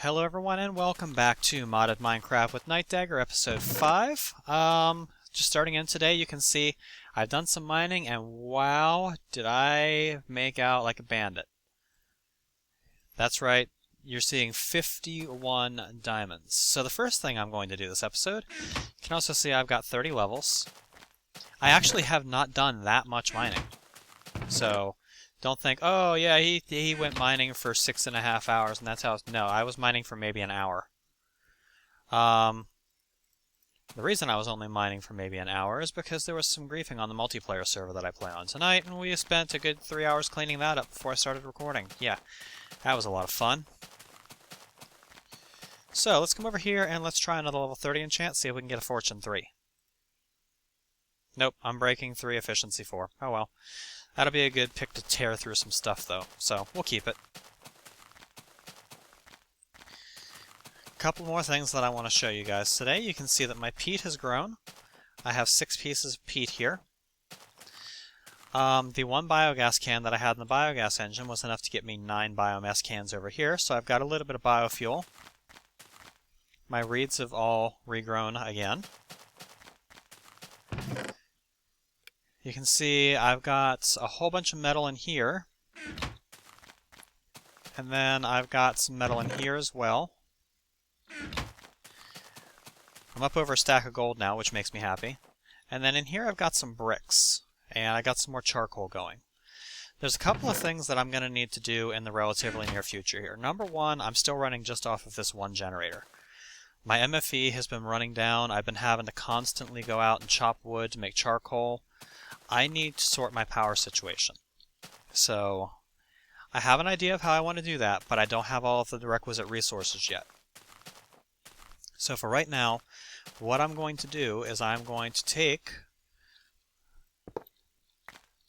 Hello everyone and welcome back to Modded Minecraft with Nightdagger episode 5. Just starting in today, you can see I've done some mining and wow, did I make out like a bandit. That's right, you're seeing 51 diamonds. So the first thing I'm going to do this episode, you can also see I've got 30 levels. I actually have not done that much mining. So don't think, oh yeah, he went mining for 6.5 hours and that's how it's... No, I was mining for maybe an hour. The reason I was only mining for maybe an hour is because there was some griefing on the multiplayer server that I play on tonight, and we spent a good 3 hours cleaning that up before I started recording. Yeah, that was a lot of fun. So let's come over here and let's try another level 30 enchant, see if we can get a fortune 3. Nope, I'm breaking 3, efficiency 4. Oh well. That'll be a good pick to tear through some stuff, though, so we'll keep it. A couple more things that I want to show you guys today. You can see that my peat has grown. I have 6 pieces of peat here. The one biogas can that I had in the biogas engine was enough to get me 9 biomass cans over here, so I've got a little bit of biofuel. My reeds have all regrown again. You can see I've got a whole bunch of metal in here. And then I've got some metal in here as well. I'm up over a stack of gold now, which makes me happy. And then in here I've got some bricks. And I got some more charcoal going. There's a couple of things that I'm going to need to do in the relatively near future here. Number one, I'm still running just off of this one generator. My MFE has been running down. I've been having to constantly go out and chop wood to make charcoal. I need to sort my power situation. So I have an idea of how I want to do that, but I don't have all of the requisite resources yet. So for right now, what I'm going to do is I'm going to take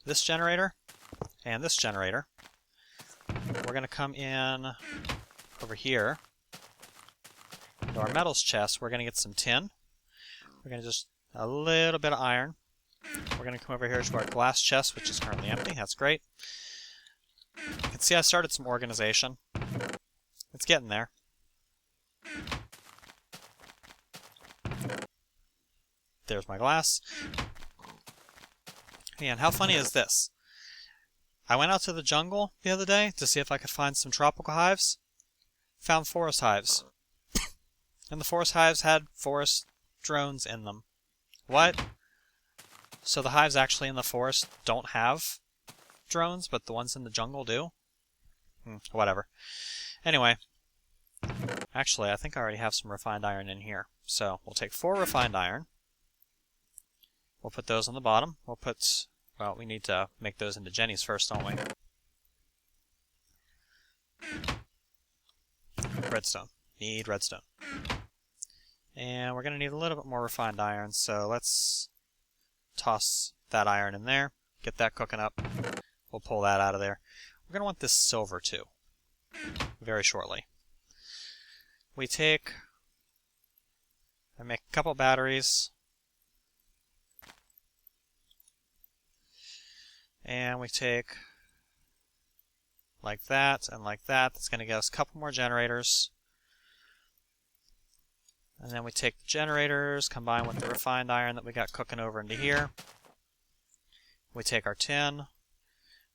this generator and this generator. We're going to come in over here to our metals chest. We're going to get some tin. We're going to just a little bit of iron. We're going to come over here to our glass chest, which is currently empty. That's great. You can see I started some organization. It's getting there. There's my glass. And how funny is this? I went out to the jungle the other day to see if I could find some tropical hives. Found forest hives. And the forest hives had forest drones in them. What? So the hives actually in the forest don't have drones, but the ones in the jungle do? Whatever. Anyway, actually I think I already have some refined iron in here. So we'll take 4 refined iron. We'll put those on the bottom. We'll put, well, we need to make those into jennies first, don't we? Redstone. Need redstone. And we're going to need a little bit more refined iron, so let's toss that iron in there, get that cooking up. We'll pull that out of there. We're going to want this silver too, very shortly. We take and make a couple batteries, and we take like that and like that. That's going to get us a couple more generators. And then we take the generators, combine with the refined iron that we got cooking over into here. We take our tin.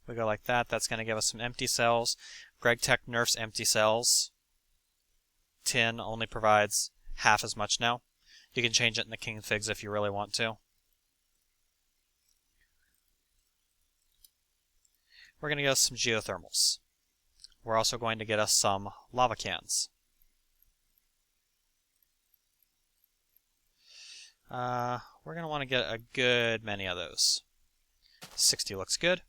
We go like that. That's going to give us some empty cells. GregTech nerfs empty cells. Tin only provides half as much now. You can change it in the king figs if you really want to. We're going to get us some geothermals. We're also going to get us some lava cans. We're going to want to get a good many of those. 60 looks good.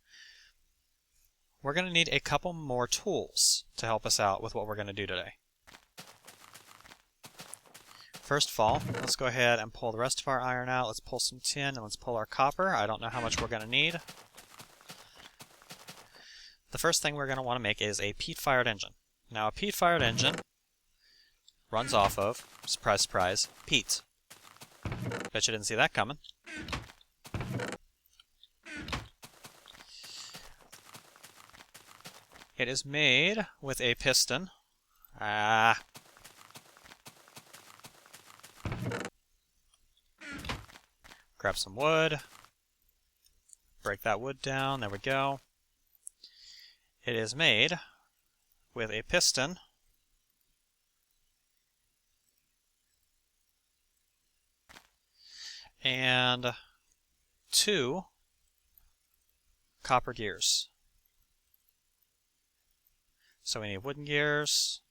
We're going to need a couple more tools to help us out with what we're going to do today. First of all, let's go ahead and pull the rest of our iron out. Let's pull some tin and let's pull our copper. I don't know how much we're going to need. The first thing we're going to want to make is a peat-fired engine. Now, a peat-fired engine runs off of, surprise, surprise, peat. Bet you didn't see that coming. It is made with a piston. Ah. Grab some wood. Break that wood down. There we go. It is made with a piston and 2 copper gears. So we need wooden gears.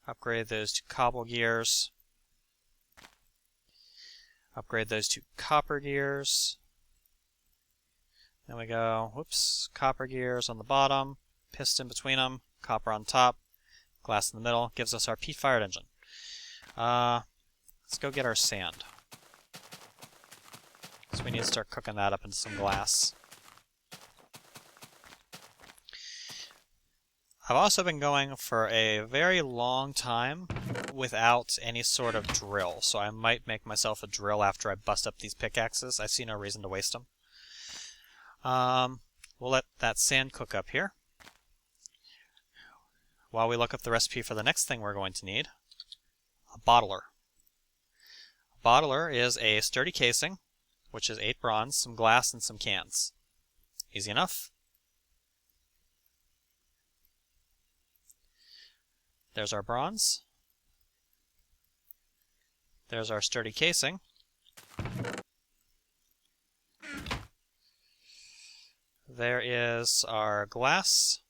Upgrade those to cobble gears. Upgrade those to copper gears. Then we go, whoops, copper gears on the bottom, piston between them, copper on top, glass in the middle. Gives us our peat-fired engine. Let's go get our sand. So we need to start cooking that up into some glass. I've also been going for a very long time without any sort of drill, so I might make myself a drill after I bust up these pickaxes. I see no reason to waste them. We'll let that sand cook up here while we look up the recipe for the next thing we're going to need, a bottler. A bottler is a sturdy casing, which is 8 bronze, some glass, and some cans. Easy enough. There's our bronze. There's our sturdy casing. There is our glass.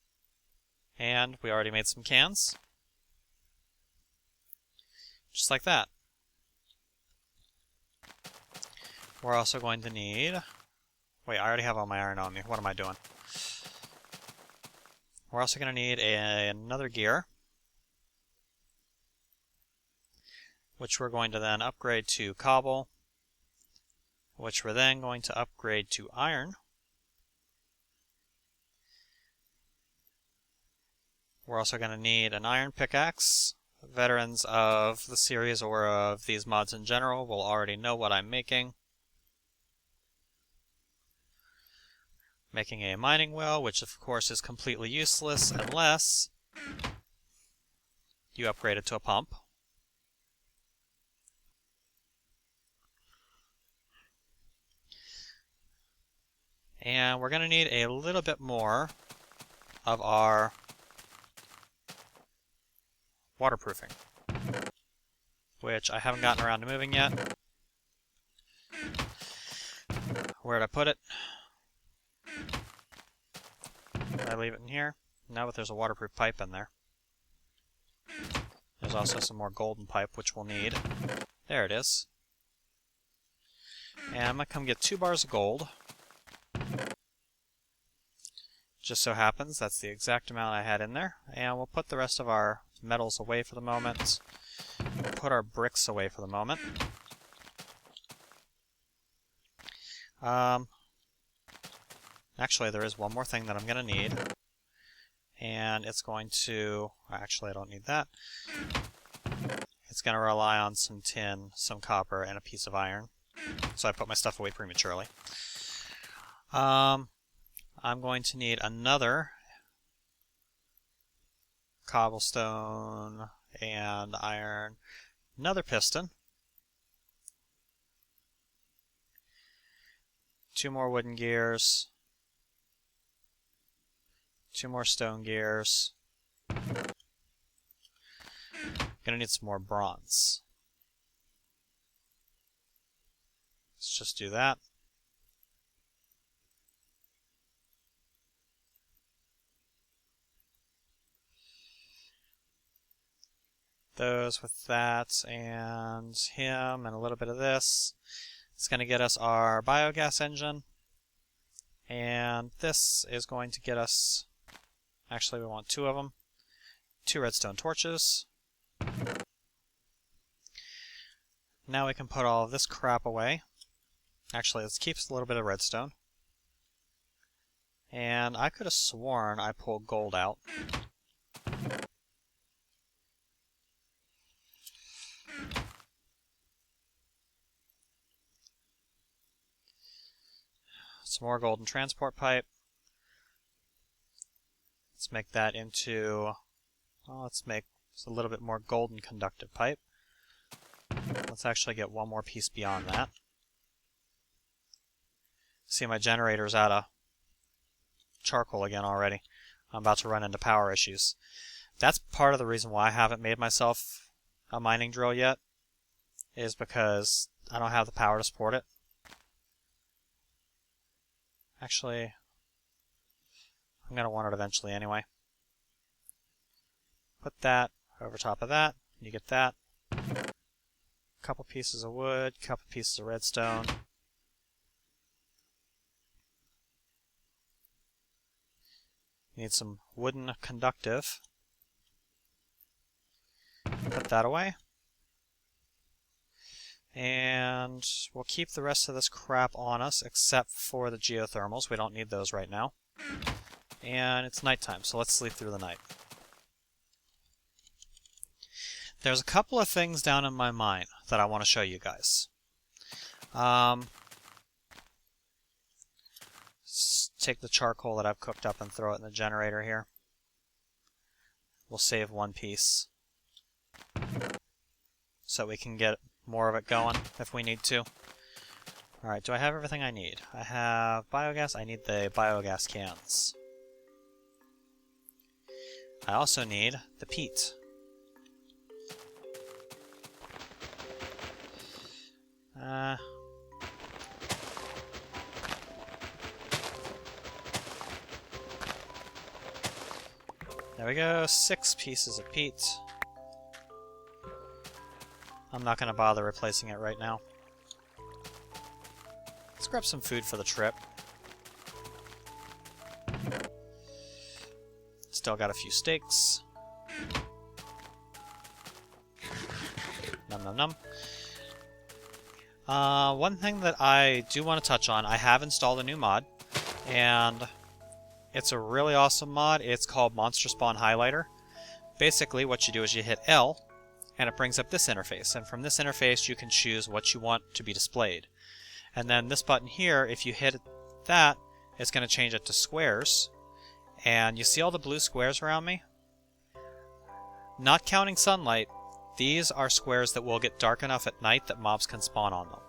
And we already made some cans. Just like that. We're also going to need... Wait, I already have all my iron on me. What am I doing? We're also going to need another gear, which we're going to then upgrade to cobble, which we're then going to upgrade to iron. We're also going to need an iron pickaxe. Veterans of the series or of these mods in general will already know what I'm making. Making a mining wheel, which of course is completely useless unless you upgrade it to a pump. And we're going to need a little bit more of our waterproofing, which I haven't gotten around to moving yet. Where'd I put it? Did I leave it in here? No, but there's a waterproof pipe in there. There's also some more golden pipe, which we'll need. There it is. And I'm going to come get 2 bars of gold. Just so happens that's the exact amount I had in there. And we'll put the rest of our metals away for the moment. We'll put our bricks away for the moment. Actually, there is one more thing that I'm going to need. And it's going to... Actually, I don't need that. It's going to rely on some tin, some copper, and a piece of iron. So I put my stuff away prematurely. I'm going to need another cobblestone and iron, another piston, 2 more wooden gears, 2 more stone gears. Gonna need some more bronze. Let's just do that. Those with that and him and a little bit of this. It's going to get us our biogas engine. And this is going to get us... Actually, we want 2 of them. 2 redstone torches. Now we can put all of this crap away. Actually, let's keep a little bit of redstone. And I could have sworn I pulled gold out. Some more golden transport pipe. Let's make that into... Well, let's make It's a little bit more golden conductive pipe. Let's actually get one more piece beyond that. See, my generator's out of charcoal again already. I'm about to run into power issues. That's part of the reason why I haven't made myself a mining drill yet, is because I don't have the power to support it. Actually, I'm going to want it eventually anyway. Put that over top of that. You get that. A couple pieces of wood, a couple pieces of redstone. Need some wooden conductive. Put that away. And we'll keep the rest of this crap on us, except for the geothermals. We don't need those right now. And it's nighttime, so let's sleep through the night. There's a couple of things down in my mine that I want to show you guys. Take the charcoal that I've cooked up and throw it in the generator here. We'll save one piece so we can get more of it going if we need to. Alright, do I have everything I need? I have biogas. I need the biogas cans. I also need the peat. There we go, 6 pieces of peat. I'm not going to bother replacing it right now. Let's grab some food for the trip. Still got a few steaks. Num num num. One thing that I do want to touch on, I have installed a new mod, and it's a really awesome mod. It's called Monster Spawn Highlighter. Basically, what you do is you hit L, and it brings up this interface. And from this interface, you can choose what you want to be displayed. And then this button here, if you hit that, it's going to change it to squares. And you see all the blue squares around me? Not counting sunlight, these are squares that will get dark enough at night that mobs can spawn on them.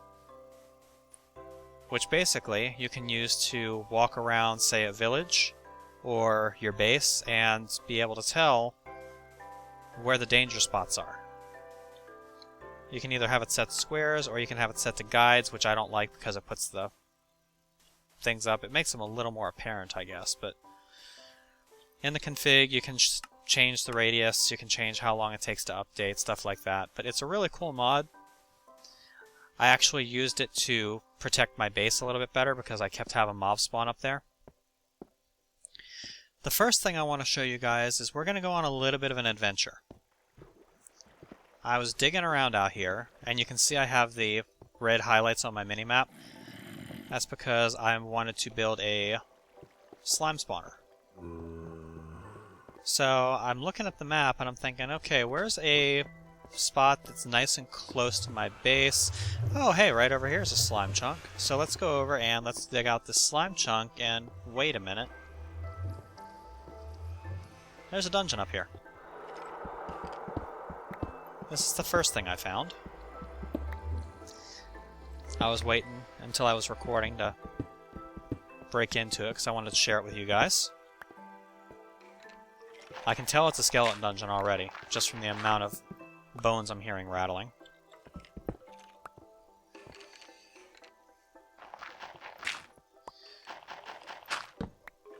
Which basically you can use to walk around, say, a village or your base and be able to tell where the danger spots are. You can either have it set to squares or you can have it set to guides, which I don't like because it puts the things up. It makes them a little more apparent, I guess, but in the config you can change the radius, you can change how long it takes to update, stuff like that. But it's a really cool mod. I actually used it to protect my base a little bit better because I kept having mobs spawn up there. The first thing I want to show you guys is we're going to go on a little bit of an adventure. I was digging around out here, and you can see I have the red highlights on my minimap. That's because I wanted to build a slime spawner. So I'm looking at the map and I'm thinking, okay, where's a spot that's nice and close to my base? Oh, hey, right over here is a slime chunk. So let's go over and let's dig out this slime chunk, and wait a minute. There's a dungeon up here. This is the first thing I found. I was waiting until I was recording to break into it because I wanted to share it with you guys. I can tell it's a skeleton dungeon already, just from the amount of bones I'm hearing rattling.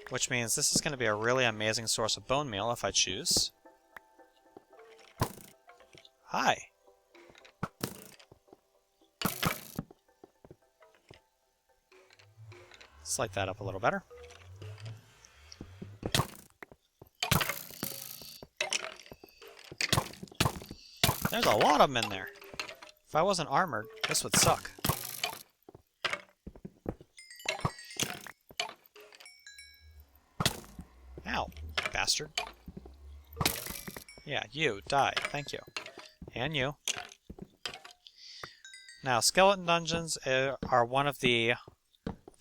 Which means this is going to be a really amazing source of bone meal if I choose. Hi! Let's light that up a little better. There's a lot of them in there. If I wasn't armored, this would suck. Ow, bastard. Yeah, you, die. Thank you. And you. Now, skeleton dungeons are one of the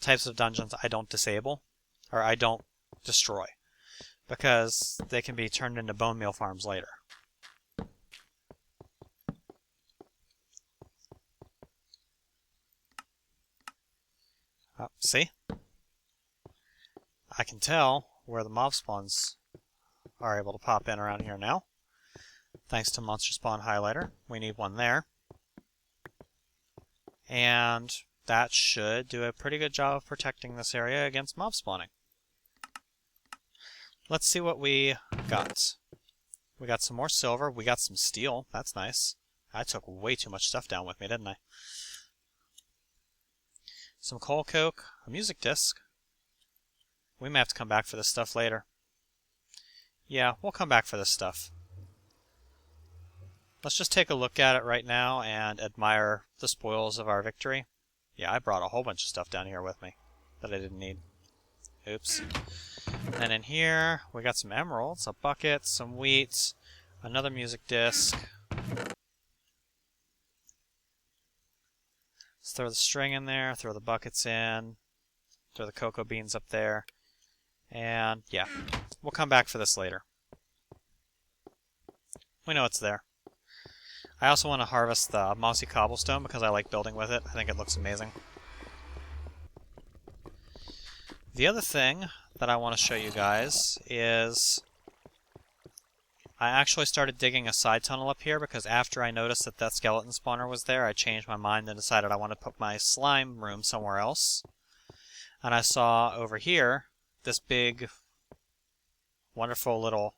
types of dungeons I don't disable, or I don't destroy, because they can be turned into bone meal farms later. Oh, see? I can tell where the mob spawns are able to pop in around here now. Thanks to Monster Spawn Highlighter. We need one there. And that should do a pretty good job of protecting this area against mob spawning. Let's see what we got. We got some more silver. We got some steel. That's nice. I took way too much stuff down with me, didn't I? Some coal coke, a music disc. We may have to come back for this stuff later. Yeah, we'll come back for this stuff. Let's just take a look at it right now and admire the spoils of our victory. Yeah, I brought a whole bunch of stuff down here with me that I didn't need. Oops. And in here, we got some emeralds, a bucket, some wheat, another music disc. Let's throw the string in there, throw the buckets in, throw the cocoa beans up there. And yeah, we'll come back for this later. We know it's there. I also want to harvest the mossy cobblestone because I like building with it. I think it looks amazing. The other thing that I want to show you guys is I actually started digging a side tunnel up here because after I noticed that that skeleton spawner was there, I changed my mind and decided I want to put my slime room somewhere else. And I saw over here this big, wonderful little...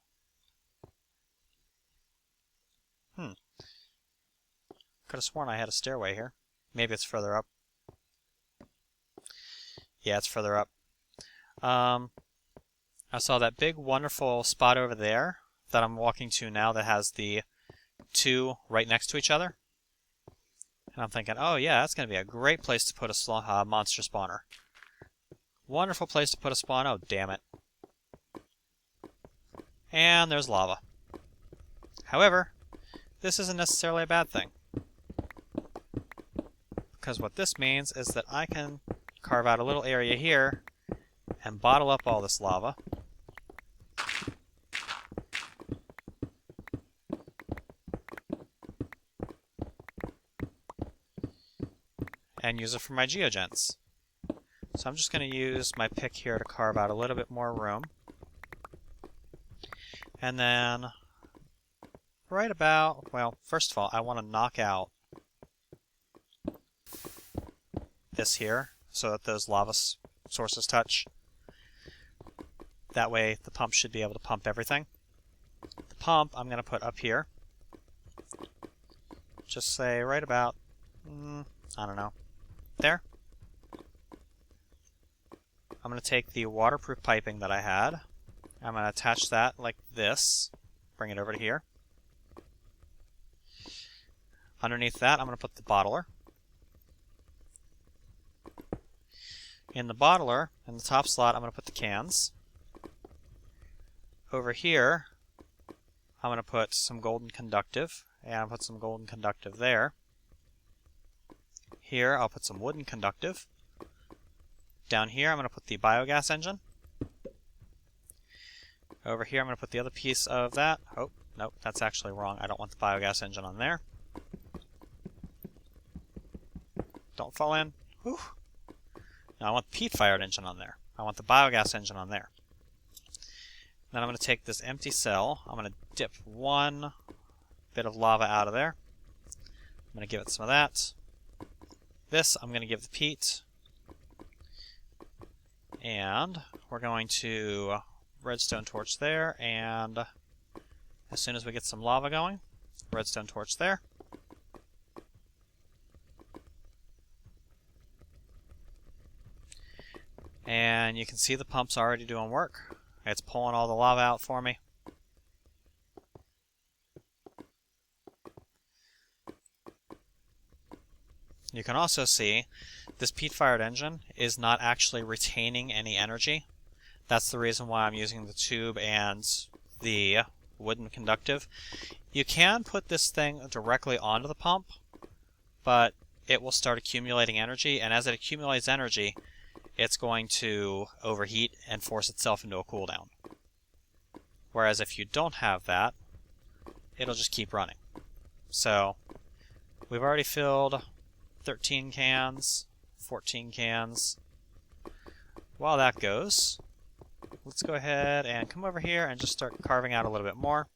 Could have sworn I had a stairway here. Maybe it's further up. Yeah, it's further up. I saw that big, wonderful spot over there that I'm walking to now that has the two right next to each other. And I'm thinking, oh yeah, that's going to be a great place to put a monster spawner. Wonderful place to put a spawn. Oh, damn it. And there's lava. However, this isn't necessarily a bad thing. Because what this means is that I can carve out a little area here and bottle up all this lava. And use it for my geogens. So I'm just going to use my pick here to carve out a little bit more room. And then, right about, well, first of all, I want to knock out this here so that those lava sources touch. That way the pump should be able to pump everything. The pump I'm going to put up here. Just say right about, I don't know, there. I'm going to take the waterproof piping that I had. I'm going to attach that like this. Bring it over to here. Underneath that I'm going to put the bottler. In the bottler, in the top slot, I'm going to put the cans. Over here, I'm going to put some golden conductive, and I'll put some golden conductive there. Here, I'll put some wooden conductive. Down here, I'm going to put the biogas engine. Over here, I'm going to put the other piece of that. Oh, nope, that's actually wrong. I don't want the biogas engine on there. Don't fall in. Whew. Now I want the peat-fired engine on there. I want the biogas engine on there. Then I'm going to take this empty cell. I'm going to dip one bit of lava out of there. I'm going to give it some of that. This I'm going to give the peat. And we're going to redstone torch there. And as soon as we get some lava going, redstone torch there. And you can see the pump's already doing work. It's pulling all the lava out for me. You can also see this peat-fired engine is not actually retaining any energy. That's the reason why I'm using the tube and the wooden conductive. You can put this thing directly onto the pump, but it will start accumulating energy, and as it accumulates energy, it's going to overheat and force itself into a cooldown. Whereas if you don't have that, it'll just keep running. So, we've already filled 13 cans, 14 cans, while that goes, let's go ahead and come over here and just start carving out a little bit more.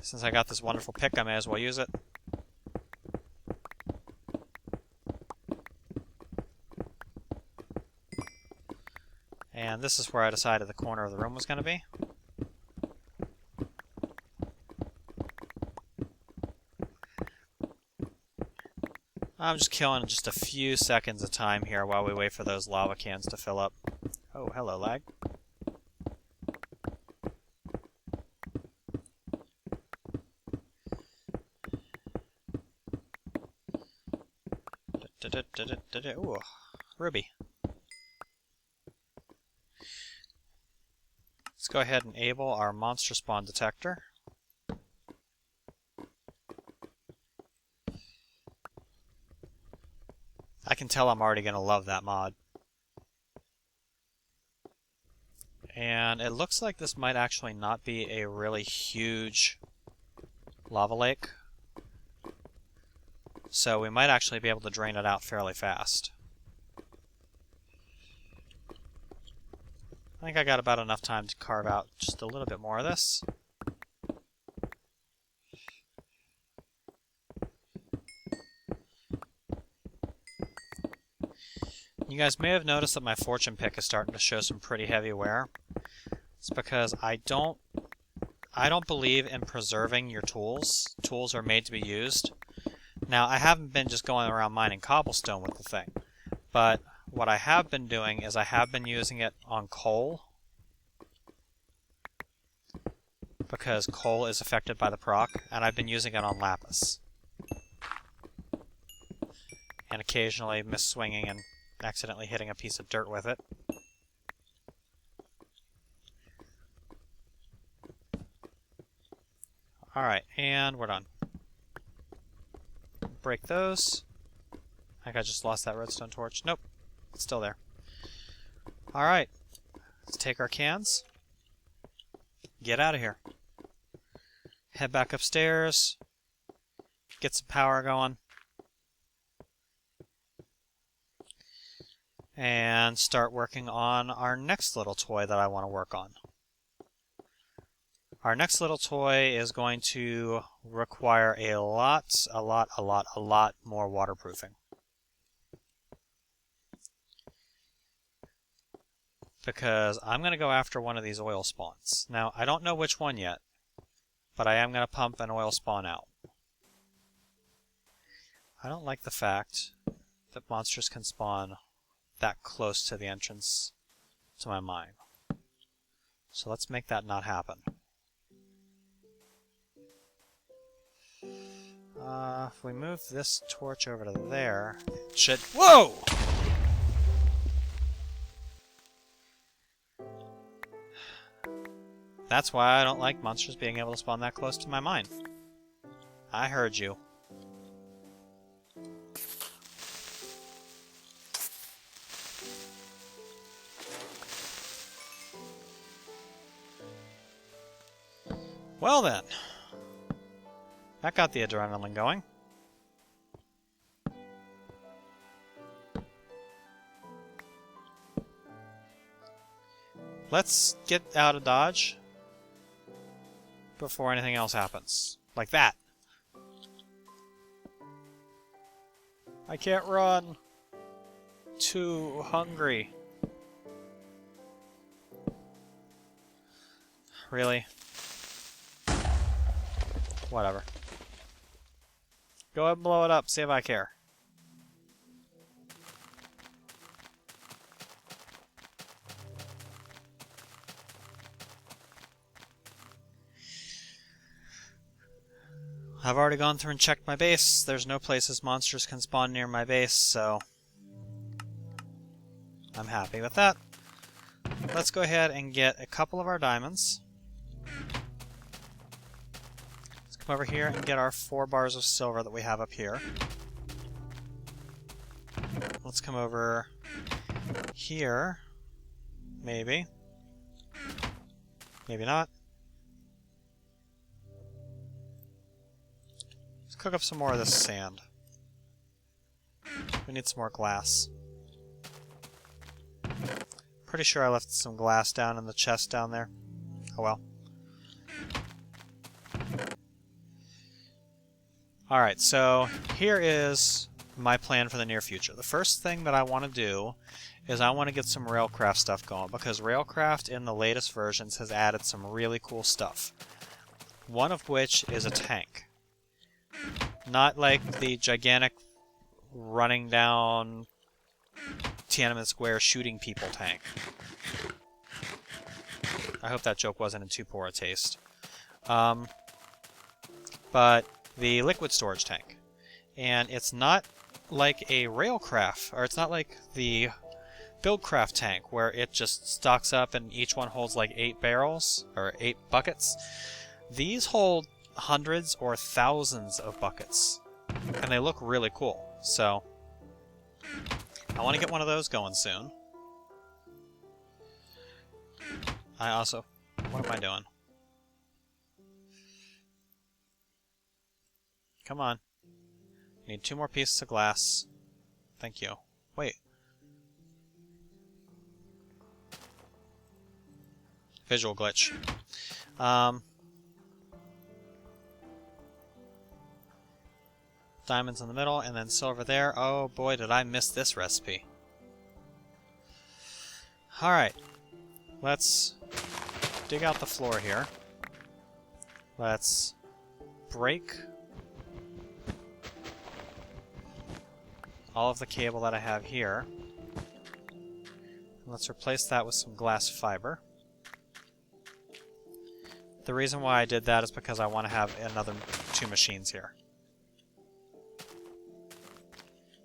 Since I got this wonderful pick, I may as well use it. And this is where I decided the corner of the room was going to be. I'm just killing just a few seconds of time here while we wait for those lava cans to fill up. Oh, hello, lag. Ooh, ruby. Let's go ahead and enable our monster spawn detector. I can tell I'm already going to love that mod. And it looks like this might actually not be a really huge lava lake. So we might actually be able to drain it out fairly fast. I think I got about enough time to carve out just a little bit more of this. You guys may have noticed that my fortune pick is starting to show some pretty heavy wear. It's because I don't believe in preserving your tools. Tools are made to be used. Now, I haven't been just going around mining cobblestone with the thing, but what I have been doing is I have been using it on coal, because coal is affected by the proc, and I've been using it on lapis. And occasionally miss-swinging and accidentally hitting a piece of dirt with it. Alright, and we're done. Break those. I think I just lost that redstone torch. Nope, it's still there. Alright, let's take our cans. Get out of here. Head back upstairs. Get some power going. And start working on our next little toy that I want to work on. Our next little toy is going to require a lot more waterproofing. Because I'm going to go after one of these oil spawns. Now, I don't know which one yet, but I am going to pump an oil spawn out. I don't like the fact that monsters can spawn that close to the entrance to my mine. So let's make that not happen. If we move this torch over to there, it should... Whoa! That's why I don't like monsters being able to spawn that close to my mine. I heard you. Well then. That got the adrenaline going. Let's get out of Dodge before anything else happens. Like that. I can't run. Too hungry. Really? Whatever. Go ahead and blow it up, see if I care. I've already gone through and checked my base. There's no places monsters can spawn near my base, so I'm happy with that. Let's go ahead and get a couple of our diamonds. Let's come over here and get our 4 bars of silver that we have up here. Let's come over here. Maybe. Maybe not. cook up some more of this sand. We need some more glass. Pretty sure I left some glass down in the chest down there. Oh well. Alright, so here is my plan for the near future. The first thing that I want to do is I want to get some Railcraft stuff going, because Railcraft in the latest versions has added some really cool stuff. One of which is a tank. Not like the gigantic running down Tiananmen Square shooting people tank. I hope that joke wasn't in too poor a taste. But the liquid storage tank. And it's not like a Railcraft, or it's not like the Buildcraft tank, where it just stocks up and each one holds like 8 barrels, or 8 buckets. These hold hundreds or thousands of buckets, and they look really cool. So, I want to get one of those going soon. I also... What am I doing? Come on. Need 2 more pieces of glass. Thank you. Wait. Visual glitch. Diamonds in the middle, and then silver there. Oh boy, did I miss this recipe. Alright. Let's dig out the floor here. Let's break all of the cable that I have here. Let's replace that with some glass fiber. The reason why I did that is because I want to have another 2 machines here.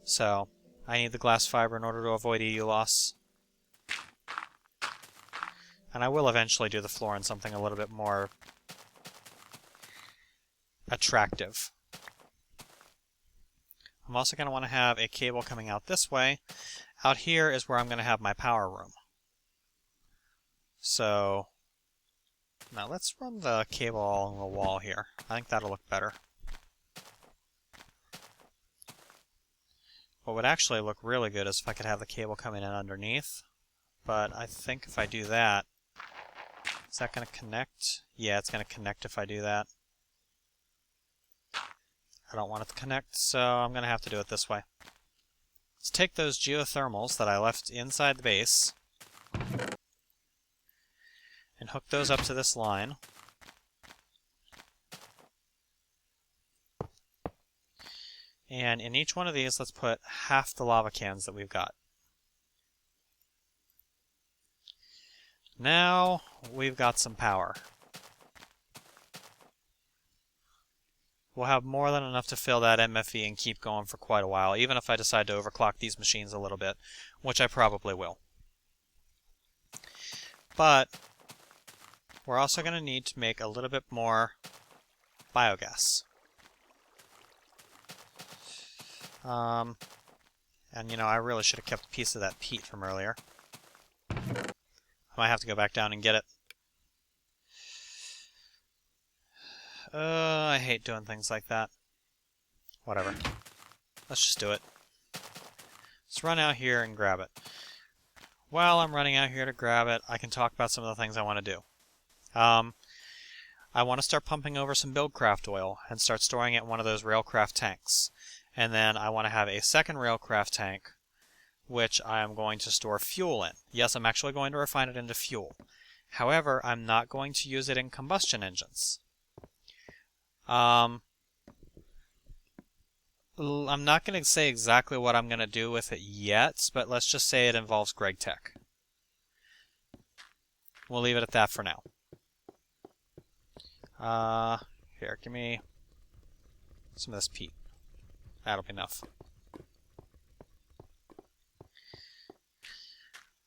So, I need the glass fiber in order to avoid EU loss. And I will eventually do the floor in something a little bit more attractive. I'm also going to want to have a cable coming out this way. Out here is where I'm going to have my power room. So, now let's run the cable along the wall here. I think that'll look better. What would actually look really good is if I could have the cable coming in underneath. But I think if I do that... Is that going to connect? Yeah, it's going to connect if I do that. I don't want it to connect, so I'm going to have to do it this way. Let's take those geothermals that I left inside the base and hook those up to this line. And in each one of these, let's put half the lava cans that we've got. Now we've got some power. We'll have more than enough to fill that MFE and keep going for quite a while, even if I decide to overclock these machines a little bit, which I probably will. But we're also going to need to make a little bit more biogas. And you know, I really should have kept a piece of that peat from earlier. I might have to go back down and get it. I hate doing things like that. Whatever. Let's just do it. Let's run out here and grab it. While I'm running out here to grab it, I can talk about some of the things I want to do. I want to start pumping over some Buildcraft oil and start storing it in one of those Railcraft tanks. And then I want to have a second Railcraft tank, which I am going to store fuel in. Yes, I'm actually going to refine it into fuel. However, I'm not going to use it in combustion engines. I'm not going to say exactly what I'm going to do with it yet, but let's just say it involves Greg Tech. We'll leave it at that for now. Here, give me some of this peat. That'll be enough.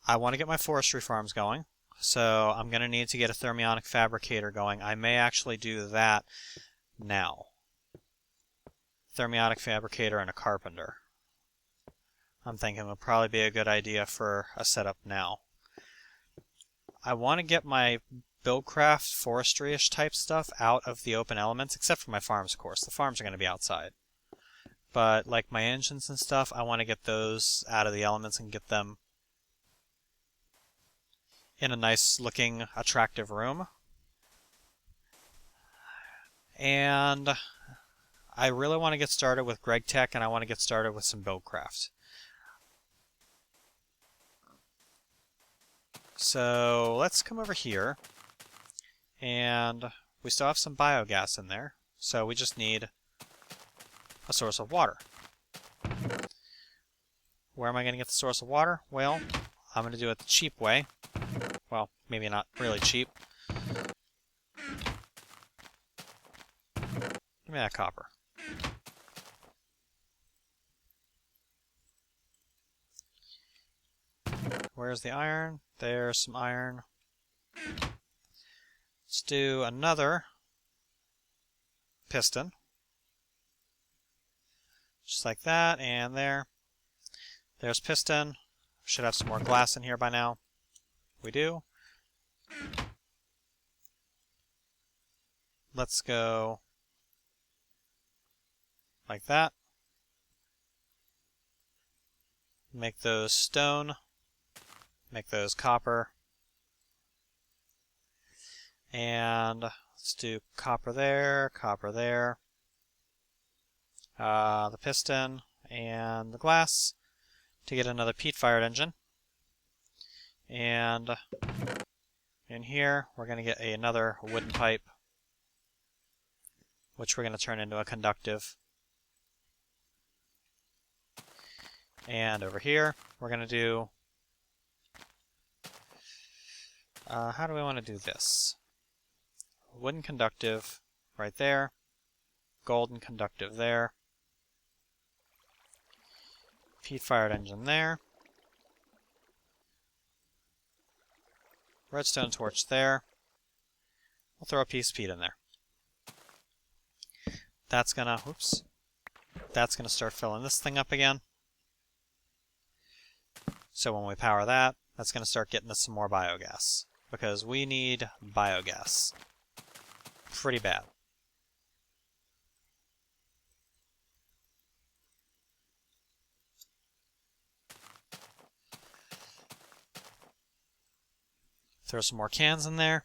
I want to get my forestry farms going, so I'm going to need to get a thermionic fabricator going. I may actually do that now. Thermionic fabricator and a carpenter. I'm thinking it would probably be a good idea for a setup now. I want to get my buildcraft, forestry-ish type stuff out of the open elements, except for my farms, of course. The farms are going to be outside. But like my engines and stuff, I want to get those out of the elements and get them in a nice looking, attractive room. And I really want to get started with Greg Tech, and I want to get started with some buildcraft. So let's come over here, and we still have some biogas in there, so we just need a source of water. Where am I going to get the source of water? Well, I'm going to do it the cheap way. Well, maybe not really cheap. Give me that copper. Where's the iron? There's some iron. Let's do another piston. Just like that, and there. There's piston. Should have some more glass in here by now. We do. Let's go like that. Make those stone. Make those copper. And let's do copper there, the piston, and the glass to get another peat-fired engine. And in here, we're going to get another wooden pipe, which we're going to turn into a conductive. And over here, we're going to do... how do we want to do this? Wooden conductive right there. Golden conductive there. Peat-fired engine there. Redstone torch there. We'll throw a piece of peat in there. That's gonna, whoops. That's gonna start filling this thing up again. So when we power that, that's gonna start getting us some more biogas. Because we need biogas. Pretty bad. Throw some more cans in there.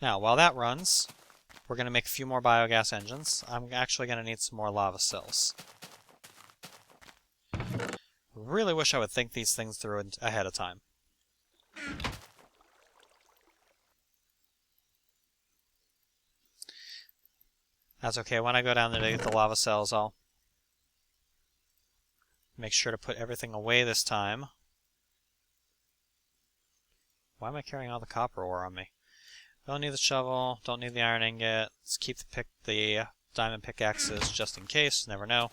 Now, while that runs, we're going to make a few more biogas engines. I'm actually going to need some more lava cells. Really wish I would think these things through ahead of time. That's okay. When I go down there to get the lava cells, I'll make sure to put everything away this time. Why am I carrying all the copper ore on me? Don't need the shovel, don't need the iron ingot. Let's keep the diamond pickaxes just in case, never know.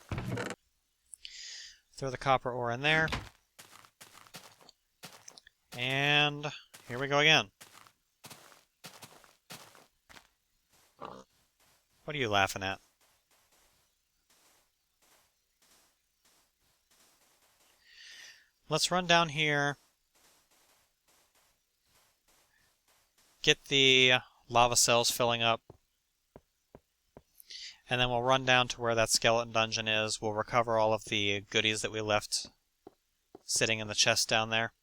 Throw the copper ore in there. And here we go again. What are you laughing at? Let's run down here. Get the lava cells filling up. And then we'll run down to where that skeleton dungeon is. We'll recover all of the goodies that we left sitting in the chest down there.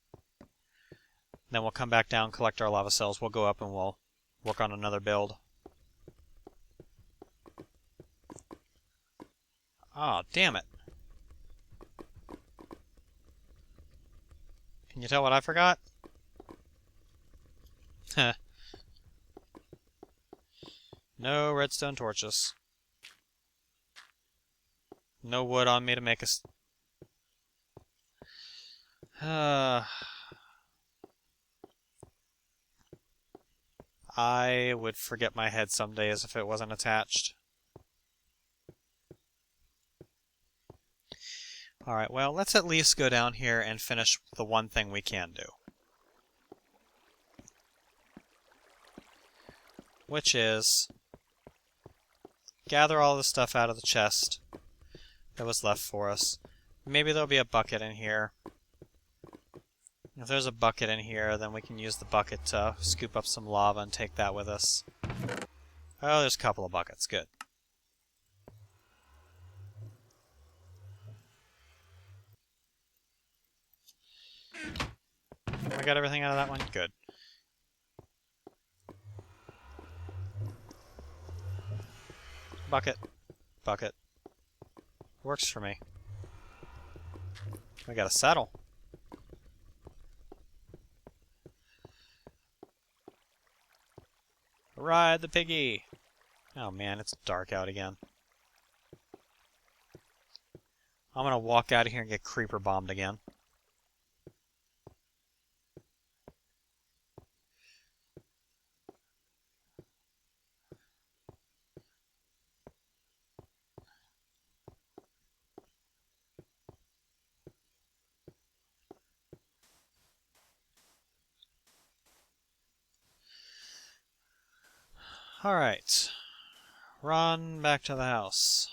Then we'll come back down, collect our lava cells. We'll go up and we'll work on another build. Oh, damn it. Can you tell what I forgot? Heh. No redstone torches. No wood on me to make us. I would forget my head some days if it wasn't attached. Alright, well, let's at least go down here and finish the one thing we can do. Which is gather all the stuff out of the chest that was left for us. Maybe there'll be a bucket in here. If there's a bucket in here, then we can use the bucket to scoop up some lava and take that with us. Oh, there's a couple of buckets. Good. I got everything out of that one? Good. Bucket. Bucket. Works for me. We got a saddle. Ride the piggy! Oh man, it's dark out again. I'm gonna walk out of here and get creeper bombed again. Alright. Run back to the house.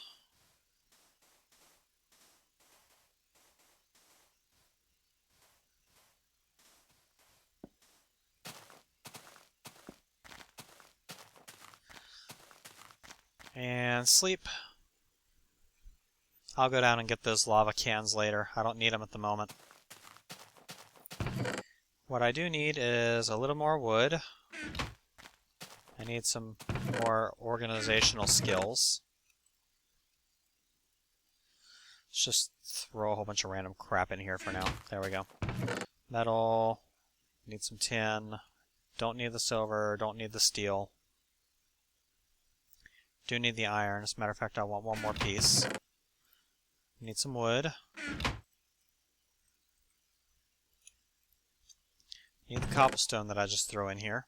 And sleep. I'll go down and get those lava cans later. I don't need them at the moment. What I do need is a little more wood. I need some more organizational skills. Let's just throw a whole bunch of random crap in here for now. There we go. Metal. Need some tin. Don't need the silver. Don't need the steel. Do need the iron. As a matter of fact, I want one more piece. Need some wood. Need the cobblestone that I just threw in here.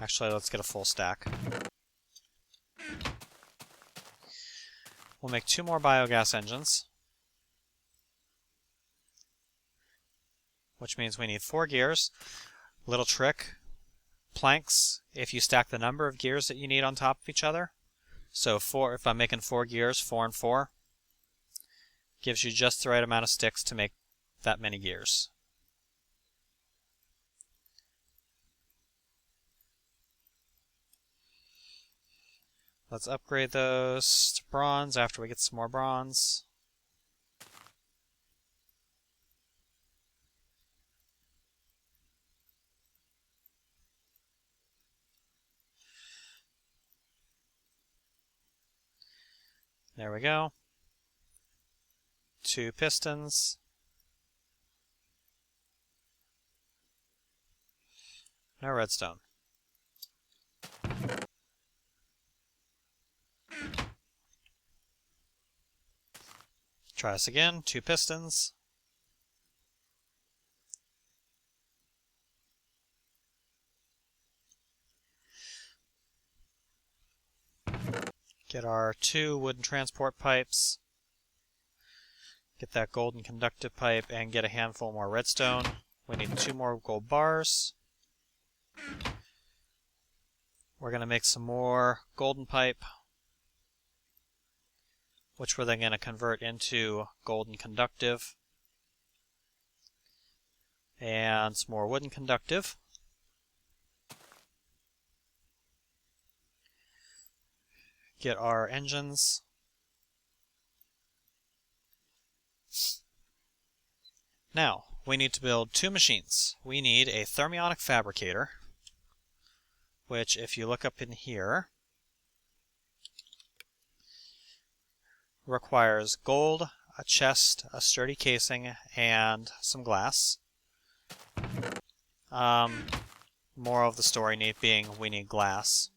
Actually, let's get a full stack. We'll make 2 more biogas engines. Which means we need 4 gears. Little trick. Planks, if you stack the number of gears that you need on top of each other. So if I'm making 4 gears, 4 and 4, gives you just the right amount of sticks to make that many gears. Let's upgrade those to bronze after we get some more bronze. There we go. 2 pistons. No redstone. Try this again. 2 pistons. Get our 2 wooden transport pipes. Get that golden conductive pipe and get a handful more redstone. We need 2 more gold bars. We're going to make some more golden pipe, which we're then going to convert into golden conductive. And some more wooden conductive. Get our engines. Now, we need to build 2 machines. We need a thermionic fabricator, which if you look up in here, requires gold, a chest, a sturdy casing, and some glass. Moral of the story being we need glass.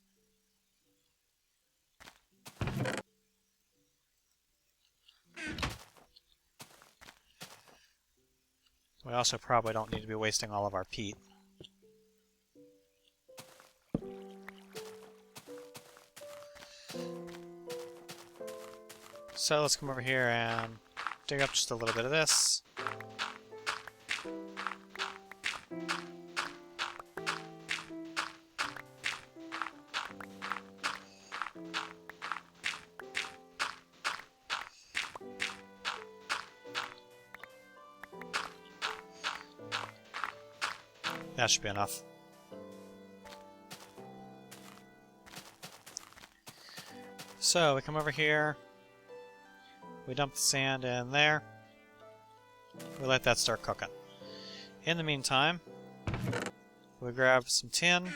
We also probably don't need to be wasting all of our peat. So let's come over here and dig up just a little bit of this. That should be enough. So we come over here, we dump the sand in there, we let that start cooking. In the meantime, we grab some tin,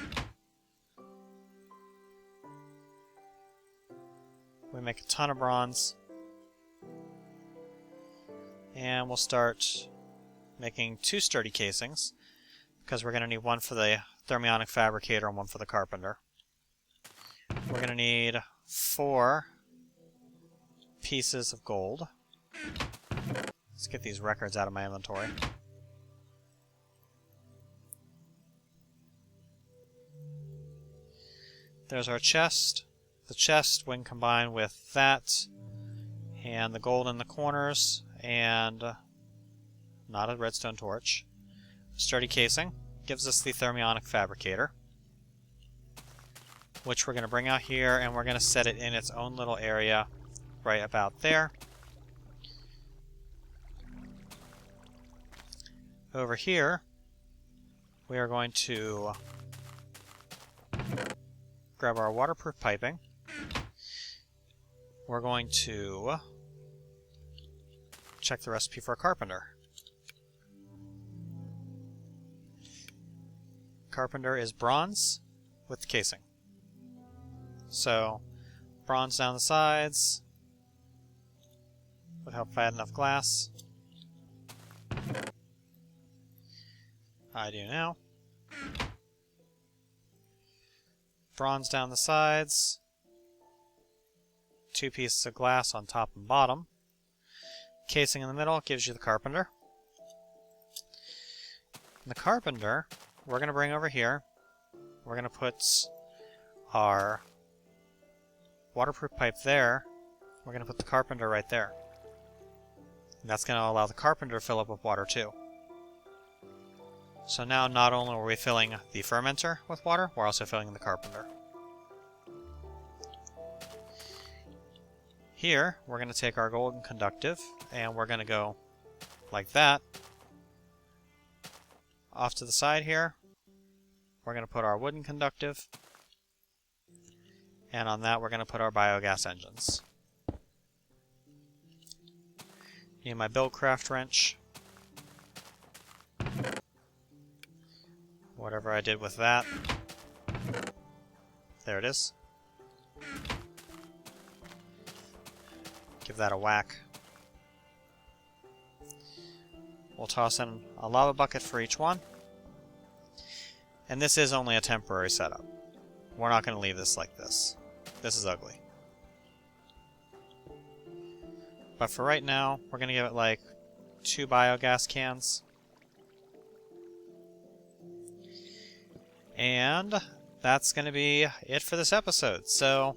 we make a ton of bronze, and we'll start making 2 sturdy casings, because we're going to need one for the thermionic fabricator and one for the carpenter. We're going to need 4 pieces of gold. Let's get these records out of my inventory. There's our chest. The chest, when combined with that and the gold in the corners and not a redstone torch, sturdy casing, gives us the thermionic fabricator, which we're going to bring out here and we're going to set it in its own little area right about there. Over here, we are going to grab our waterproof piping. We're going to check the recipe for a carpenter. Carpenter is bronze with the casing. So, bronze down the sides would help if I had enough glass. I do now. Bronze down the sides. 2 pieces of glass on top and bottom. Casing in the middle gives you the carpenter. And the carpenter, we're going to bring over here. We're going to put our waterproof pipe there. We're going to put the carpenter right there. And that's going to allow the carpenter to fill up with water too. So now not only are we filling the fermenter with water, we're also filling the carpenter. Here, we're going to take our golden conductive, and we're going to go like that. Off to the side here, we're going to put our wooden conductive, and on that we're going to put our biogas engines. Need my buildcraft wrench. Whatever I did with that. There it is. Give that a whack. We'll toss in a lava bucket for each one. And this is only a temporary setup. We're not going to leave this like this. This is ugly. But for right now, we're going to give it like 2 biogas cans. And that's going to be it for this episode. So,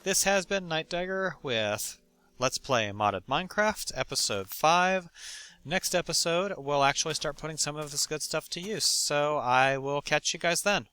this has been Nightdagger with Let's Play Modded Minecraft, Episode 5. Next episode, we'll actually start putting some of this good stuff to use. So, I will catch you guys then.